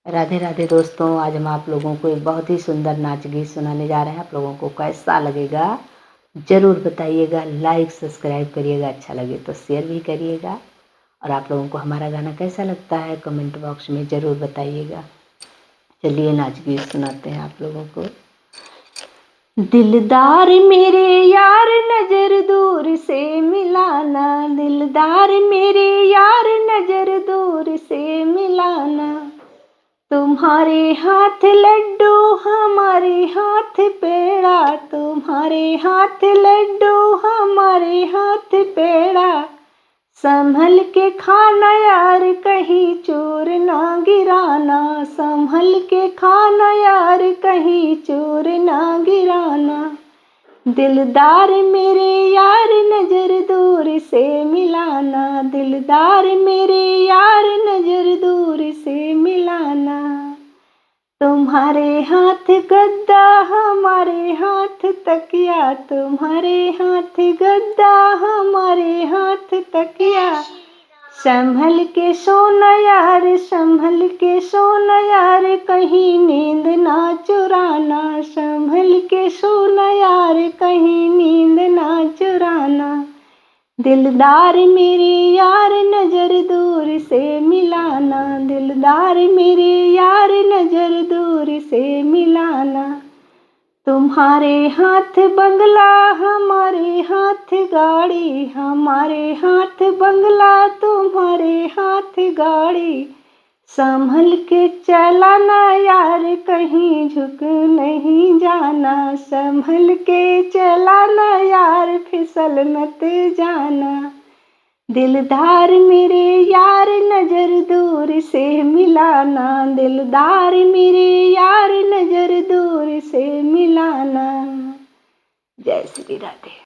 राधे राधे दोस्तों, आज हम आप लोगों को एक बहुत ही सुंदर नाच गीत सुनाने जा रहे हैं। आप लोगों को कैसा लगेगा ज़रूर बताइएगा। लाइक सब्सक्राइब करिएगा, अच्छा लगे तो शेयर भी करिएगा। और आप लोगों को हमारा गाना कैसा लगता है कमेंट बॉक्स में ज़रूर बताइएगा। चलिए नाच गीत सुनाते हैं आप लोगों को। दिलदार मेरे यार नजर दूर से मिलाना, दिलदार मेरे यार नजर दूर से मिलाना। तुम्हारे हाथ लड्डू हमारे हाथ पेड़ा, तुम्हारे हाथ लड्डू हमारे हाथ पेड़ा। संभल के खाना यार कहीं चोर ना गिराना, संभल के खाना यार कहीं चोर ना गिराना। दिलदार मेरे यार नजर दूर से मिलाना, दिलदार मेरे यार नजर दूर से मिलाना। तुम्हारे हाथ गद्दा हमारे हाथ तकिया, तुम्हारे हाथ गद्दा हमारे हाथ तकिया। संभल के सोना यार, संभल के सोना यार कहीं नींद ना चुराना, संभल के सोना यार कहीं नींद ना चुराना। दिलदार मेरे यार नजर दूर से मिलाना, दिलदार मेरे यार नजर दूर से मिलाना। तुम्हारे हाथ बंगला हमारे हाथ गाड़ी, हमारे हाथ बंगला तुम्हारे हाथ गाड़ी। संभल के चलाना यार कहीं झुक नहीं जाना, संभल के चलाना यार फिसल मत जाना। दिलदार मेरे यार नजर दूर से मिलाना, दिलदार मेरे यार नजर दूर से मिलाना। जय श्री राधे।